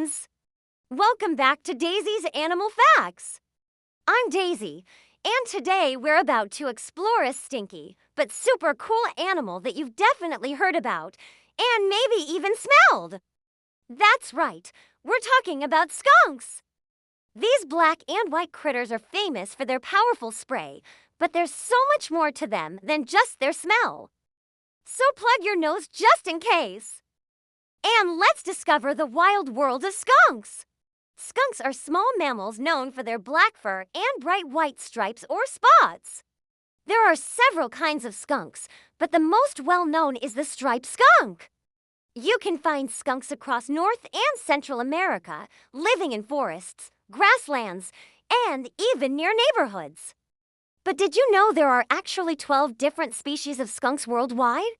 friends! Welcome back to Daisy's Animal Facts. I'm Daisy, and today we're about to explore a stinky but super cool animal that you've definitely heard about and maybe even smelled. That's right, we're talking about skunks. These black and white critters are famous for their powerful spray, but there's so much more to them than just their smell. So plug your nose just in case. And let's discover the wild world of skunks. Skunks are small mammals known for their black fur and bright white stripes or spots. There are several kinds of skunks, but the most well-known is the striped skunk. You can find skunks across North and Central America, living in forests, grasslands, and even near neighborhoods. But did you know there are actually 12 different species of skunks worldwide?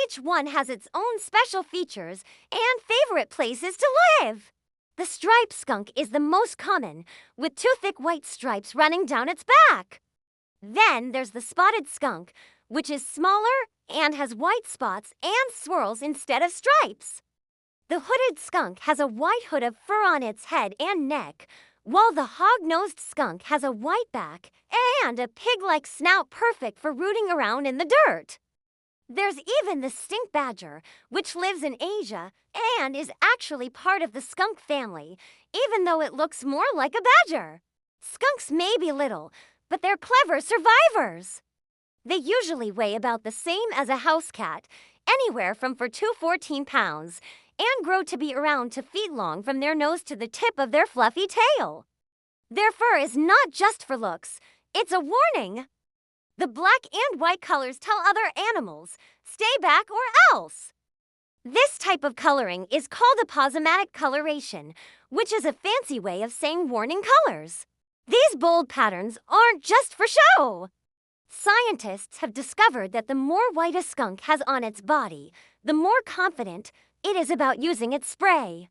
Each one has its own special features and favorite places to live. The striped skunk is the most common, with two thick white stripes running down its back. Then there's the spotted skunk, which is smaller and has white spots and swirls instead of stripes. The hooded skunk has a white hood of fur on its head and neck, while the hog-nosed skunk has a white back and a pig-like snout perfect for rooting around in the dirt. There's even the stink badger, which lives in Asia and is actually part of the skunk family, even though it looks more like a badger. Skunks may be little, but they're clever survivors. They usually weigh about the same as a house cat, anywhere from 4 to 14 pounds, and grow to be around 2 feet long from their nose to the tip of their fluffy tail. Their fur is not just for looks, it's a warning. The black and white colors tell other animals, stay back or else. This type of coloring is called aposematic coloration, which is a fancy way of saying warning colors. These bold patterns aren't just for show. Scientists have discovered that the more white a skunk has on its body, the more confident it is about using its spray.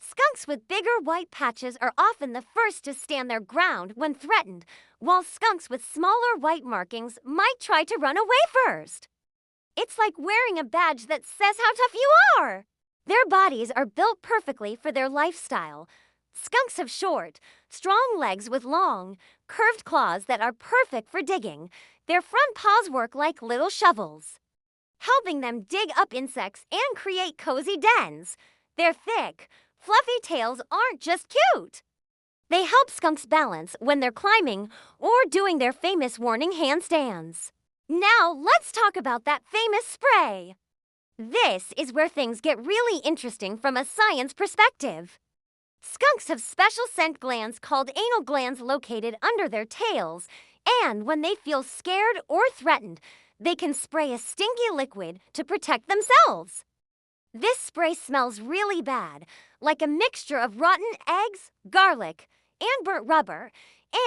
Skunks with bigger white patches are often the first to stand their ground when threatened, while skunks with smaller white markings might try to run away first. It's like wearing a badge that says how tough you are. Their bodies are built perfectly for their lifestyle. Skunks have short, strong legs with long, curved claws that are perfect for digging. Their front paws work like little shovels, helping them dig up insects and create cozy dens. Their thick, fluffy tails aren't just cute. They help skunks balance when they're climbing or doing their famous warning handstands. Now let's talk about that famous spray. This is where things get really interesting from a science perspective. Skunks have special scent glands called anal glands located under their tails, and when they feel scared or threatened, they can spray a stinky liquid to protect themselves. This spray smells really bad, like a mixture of rotten eggs, garlic, and burnt rubber,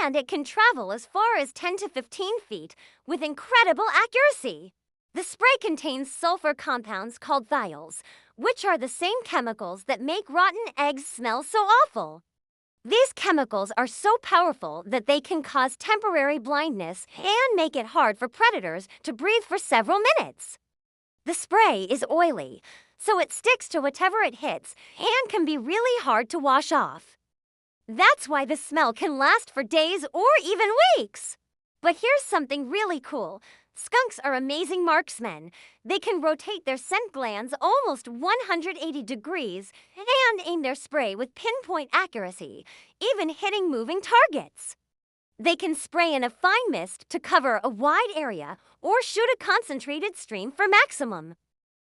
and it can travel as far as 10 to 15 feet with incredible accuracy. The spray contains sulfur compounds called thiols, which are the same chemicals that make rotten eggs smell so awful. These chemicals are so powerful that they can cause temporary blindness and make it hard for predators to breathe for several minutes. The spray is oily, so it sticks to whatever it hits and can be really hard to wash off. That's why the smell can last for days or even weeks. But here's something really cool. Skunks are amazing marksmen. They can rotate their scent glands almost 180 degrees and aim their spray with pinpoint accuracy, even hitting moving targets. They can spray in a fine mist to cover a wide area or shoot a concentrated stream for maximum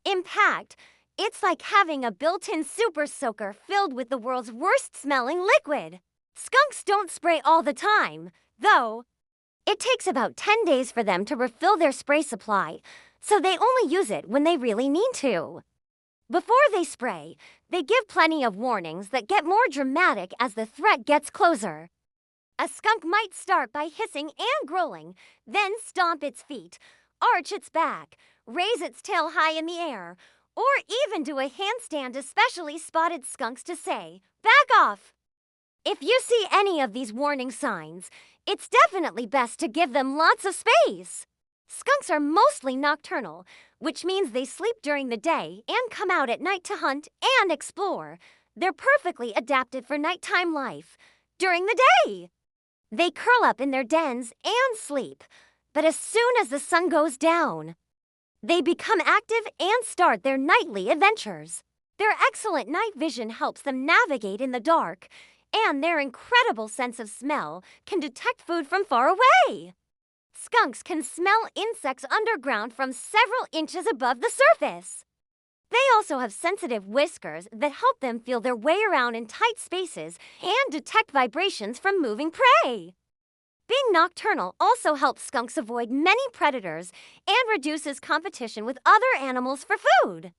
impact. It's like having a built-in super soaker filled with the world's worst-smelling liquid. Skunks don't spray all the time, though. It takes about 10 days for them to refill their spray supply, so they only use it when they really need to. Before they spray, they give plenty of warnings that get more dramatic as the threat gets closer. A skunk might start by hissing and growling, then stomp its feet, arch its back, raise its tail high in the air, or even do a handstand to specially spotted skunks to say, "Back off." If you see any of these warning signs, it's definitely best to give them lots of space. Skunks are mostly nocturnal, which means they sleep during the day and come out at night to hunt and explore. They're perfectly adapted for nighttime life. During the day, they curl up in their dens and sleep. But as soon as the sun goes down, they become active and start their nightly adventures. Their excellent night vision helps them navigate in the dark, and their incredible sense of smell can detect food from far away. Skunks can smell insects underground from several inches above the surface. They also have sensitive whiskers that help them feel their way around in tight spaces and detect vibrations from moving prey. Being nocturnal also helps skunks avoid many predators and reduces competition with other animals for food.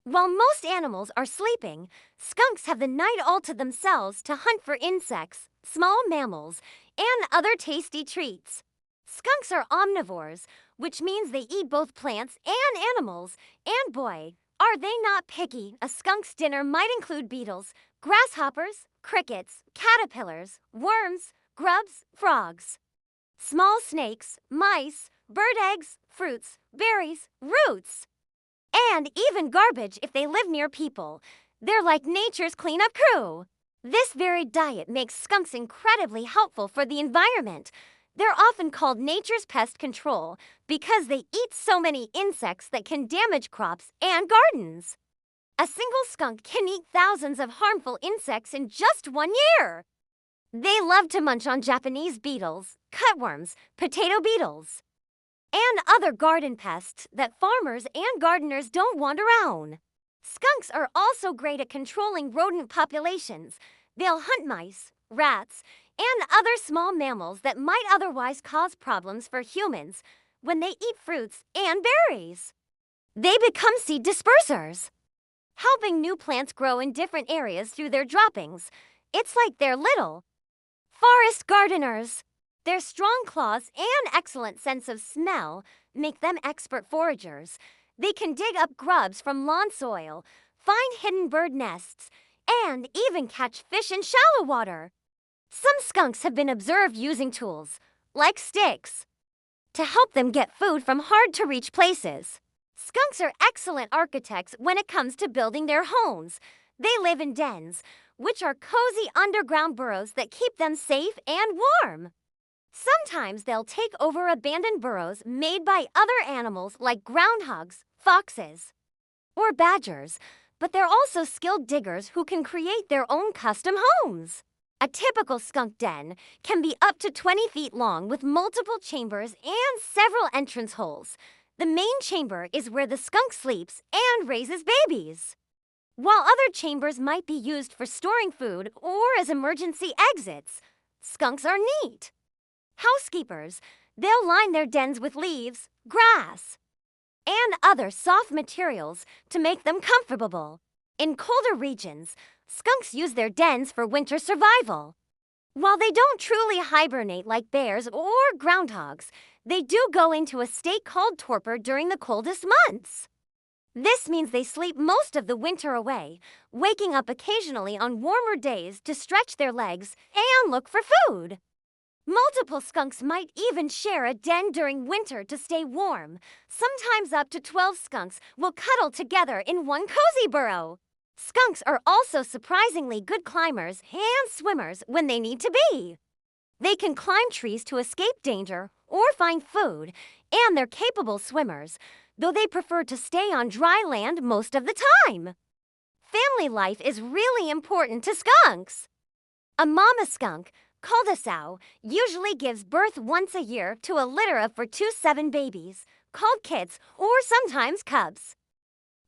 While most animals are sleeping, skunks have the night all to themselves to hunt for insects, small mammals, and other tasty treats. Skunks are omnivores, which means they eat both plants and animals, and boy, are they not picky. A skunk's dinner might include beetles, grasshoppers, crickets, caterpillars, worms, grubs, frogs, small snakes, mice, bird eggs, fruits, berries, roots, and even garbage if they live near people. They're like nature's cleanup crew. This varied diet makes skunks incredibly helpful for the environment. They're often called nature's pest control because they eat so many insects that can damage crops and gardens. A single skunk can eat thousands of harmful insects in just 1 year. They love to munch on Japanese beetles, cutworms, potato beetles, and other garden pests that farmers and gardeners don't want around. Skunks are also great at controlling rodent populations. They'll hunt mice, rats, and other small mammals that might otherwise cause problems for humans when they eat fruits and berries. They become seed dispersers, helping new plants grow in different areas through their droppings. It's like they're little forest gardeners. Their strong claws and excellent sense of smell make them expert foragers. They can dig up grubs from lawn soil, find hidden bird nests, and even catch fish in shallow water. Some skunks have been observed using tools, like sticks, to help them get food from hard-to-reach places. Skunks are excellent architects when it comes to building their homes. They live in dens, which are cozy underground burrows that keep them safe and warm. Sometimes they'll take over abandoned burrows made by other animals like groundhogs, foxes, or badgers, but they're also skilled diggers who can create their own custom homes. A typical skunk den can be up to 20 feet long with multiple chambers and several entrance holes. The main chamber is where the skunk sleeps and raises babies, while other chambers might be used for storing food or as emergency exits. Skunks are neat housekeepers. They'll line their dens with leaves, grass, and other soft materials to make them comfortable. In colder regions, skunks use their dens for winter survival. While they don't truly hibernate like bears or groundhogs, they do go into a state called torpor during the coldest months. This means they sleep most of the winter away, waking up occasionally on warmer days to stretch their legs and look for food. Multiple skunks might even share a den during winter to stay warm. Sometimes up to 12 skunks will cuddle together in one cozy burrow. Skunks are also surprisingly good climbers and swimmers when they need to be. They can climb trees to escape danger or find food, and they're capable swimmers, though they prefer to stay on dry land most of the time. Family life is really important to skunks. A mama skunk, called a sow, usually gives birth once a year to a litter of 4 to 7 babies, called kits or sometimes cubs.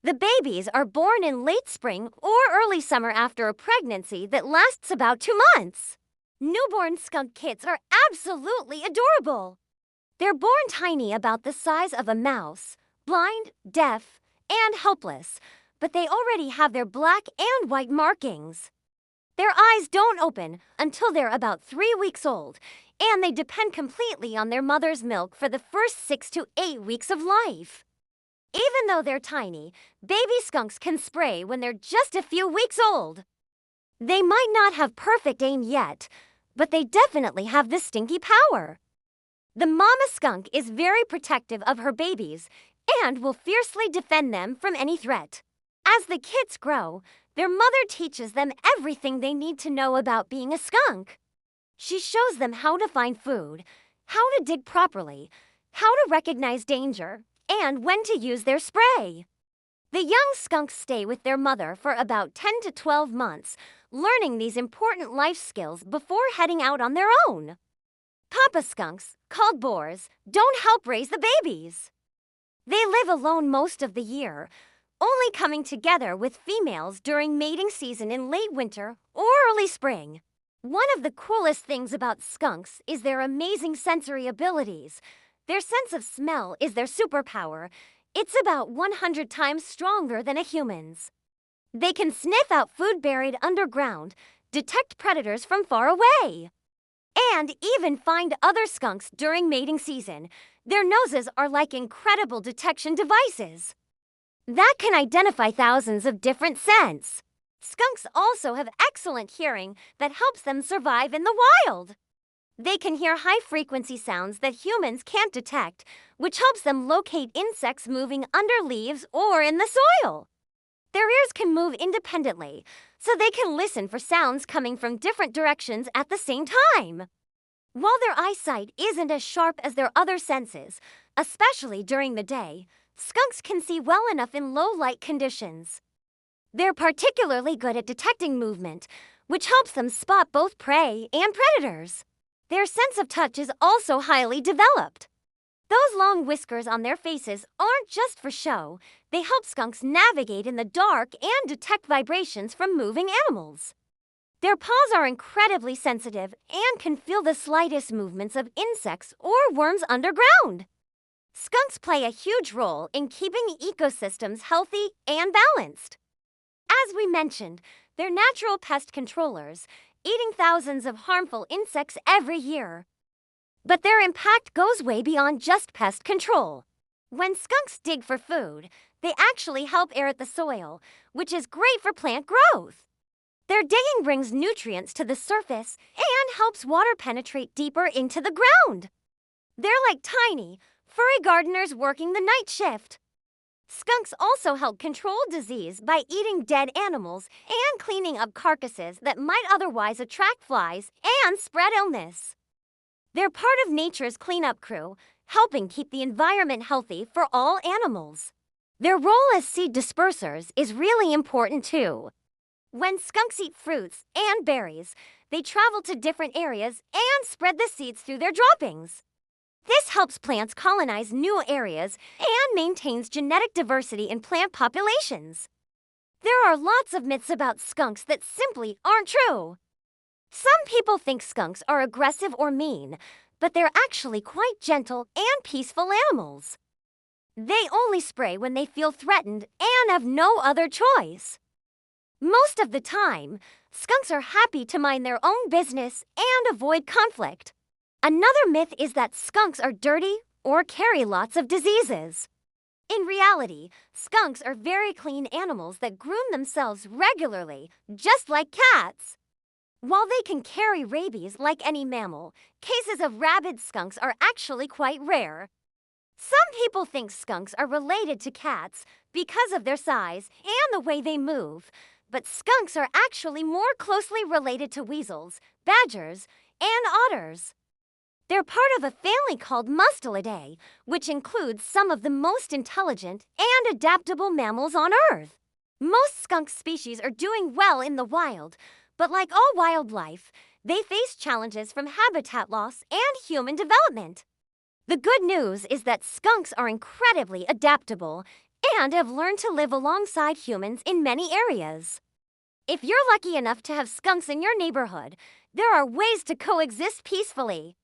The babies are born in late spring or early summer after a pregnancy that lasts about 2 months. Newborn skunk kits are absolutely adorable. They're born tiny, about the size of a mouse, blind, deaf, and helpless, but they already have their black and white markings. Their eyes don't open until they're about 3 weeks old, and they depend completely on their mother's milk for the first 6 to 8 weeks of life. Even though they're tiny, baby skunks can spray when they're just a few weeks old. They might not have perfect aim yet, but they definitely have the stinky power. The mama skunk is very protective of her babies and will fiercely defend them from any threat. As the kids grow, their mother teaches them everything they need to know about being a skunk. She shows them how to find food, how to dig properly, how to recognize danger, and when to use their spray. The young skunks stay with their mother for about 10 to 12 months, learning these important life skills before heading out on their own. Papa skunks, called boars, don't help raise the babies. They live alone most of the year, only coming together with females during mating season in late winter or early spring. One of the coolest things about skunks is their amazing sensory abilities. Their sense of smell is their superpower. It's about 100 times stronger than a human's. They can sniff out food buried underground, detect predators from far away, and even find other skunks during mating season. Their noses are like incredible detection devices that can identify thousands of different scents. Skunks also have excellent hearing that helps them survive in the wild. They can hear high-frequency sounds that humans can't detect, which helps them locate insects moving under leaves or in the soil. Their ears can move independently, so they can listen for sounds coming from different directions at the same time. While their eyesight isn't as sharp as their other senses, especially during the day, skunks can see well enough in low-light conditions. They're particularly good at detecting movement, which helps them spot both prey and predators. Their sense of touch is also highly developed. Those long whiskers on their faces aren't just for show. They help skunks navigate in the dark and detect vibrations from moving animals. Their paws are incredibly sensitive and can feel the slightest movements of insects or worms underground. Skunks play a huge role in keeping ecosystems healthy and balanced. As we mentioned, they're natural pest controllers, eating thousands of harmful insects every year. But their impact goes way beyond just pest control. When skunks dig for food, they actually help aerate the soil, which is great for plant growth. Their digging brings nutrients to the surface and helps water penetrate deeper into the ground. They're like tiny, furry gardeners working the night shift. Skunks also help control disease by eating dead animals and cleaning up carcasses that might otherwise attract flies and spread illness. They're part of nature's cleanup crew, helping keep the environment healthy for all animals. Their role as seed dispersers is really important too. When skunks eat fruits and berries, they travel to different areas and spread the seeds through their droppings. This helps plants colonize new areas and maintains genetic diversity in plant populations. There are lots of myths about skunks that simply aren't true. Some people think skunks are aggressive or mean, but they're actually quite gentle and peaceful animals. They only spray when they feel threatened and have no other choice. Most of the time, skunks are happy to mind their own business and avoid conflict. Another myth is that skunks are dirty or carry lots of diseases. In reality, skunks are very clean animals that groom themselves regularly, just like cats. While they can carry rabies like any mammal, cases of rabid skunks are actually quite rare. Some people think skunks are related to cats because of their size and the way they move, but skunks are actually more closely related to weasels, badgers, and otters. They're part of a family called Mustelidae, which includes some of the most intelligent and adaptable mammals on Earth. Most skunk species are doing well in the wild, but like all wildlife, they face challenges from habitat loss and human development. The good news is that skunks are incredibly adaptable and have learned to live alongside humans in many areas. If you're lucky enough to have skunks in your neighborhood, there are ways to coexist peacefully.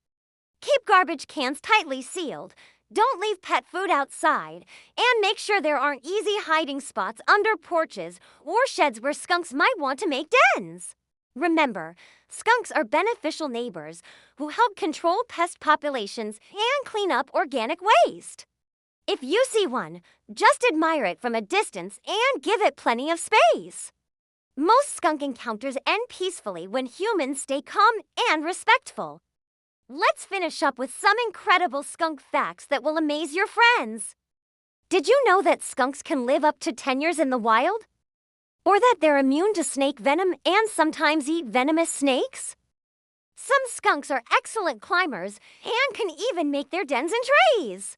Keep garbage cans tightly sealed, don't leave pet food outside, and make sure there aren't easy hiding spots under porches or sheds where skunks might want to make dens. Remember, skunks are beneficial neighbors who help control pest populations and clean up organic waste. If you see one, just admire it from a distance and give it plenty of space. Most skunk encounters end peacefully when humans stay calm and respectful. Let's finish up with some incredible skunk facts that will amaze your friends. Did you know that skunks can live up to 10 years in the wild? Or that they're immune to snake venom and sometimes eat venomous snakes? Some skunks are excellent climbers and can even make their dens in trees.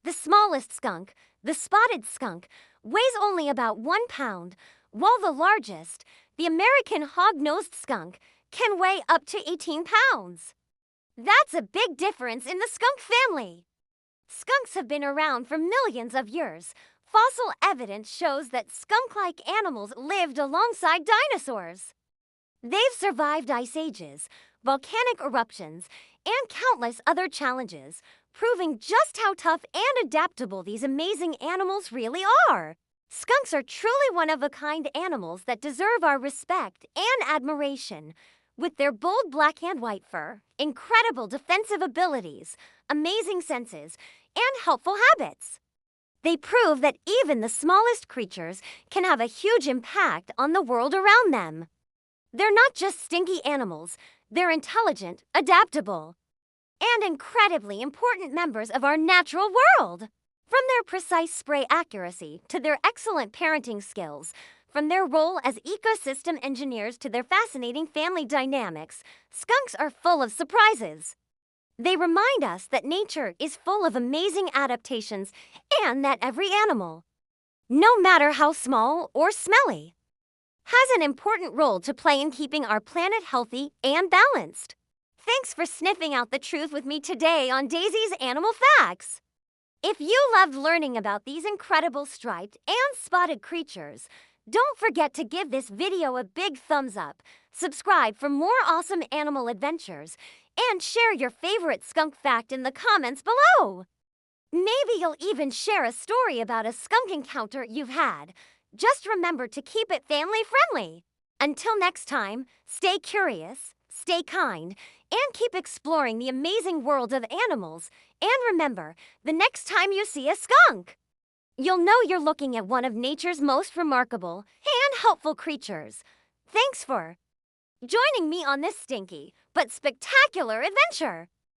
The smallest skunk, the spotted skunk, weighs only about 1 pound, while the largest, the American hog-nosed skunk, can weigh up to 18 pounds. That's a big difference in the skunk family. Skunks have been around for millions of years. Fossil evidence shows that skunk-like animals lived alongside dinosaurs. They've survived ice ages, volcanic eruptions, and countless other challenges, proving just how tough and adaptable these amazing animals really are. Skunks are truly one-of-a-kind animals that deserve our respect and admiration. With their bold black and white fur, incredible defensive abilities, amazing senses, and helpful habits, they prove that even the smallest creatures can have a huge impact on the world around them. They're not just stinky animals, they're intelligent, adaptable, and incredibly important members of our natural world. From their precise spray accuracy to their excellent parenting skills, from their role as ecosystem engineers to their fascinating family dynamics, skunks are full of surprises. They remind us that nature is full of amazing adaptations and that every animal, no matter how small or smelly, has an important role to play in keeping our planet healthy and balanced. Thanks for sniffing out the truth with me today on Daisy's Animal Facts. If you loved learning about these incredible striped and spotted creatures, don't forget to give this video a big thumbs up, subscribe for more awesome animal adventures, and share your favorite skunk fact in the comments below. Maybe you'll even share a story about a skunk encounter you've had. Just remember to keep it family friendly. Until next time, stay curious, stay kind, and keep exploring the amazing world of animals. And remember, the next time you see a skunk, you'll know you're looking at one of nature's most remarkable and helpful creatures. Thanks for joining me on this stinky but spectacular adventure.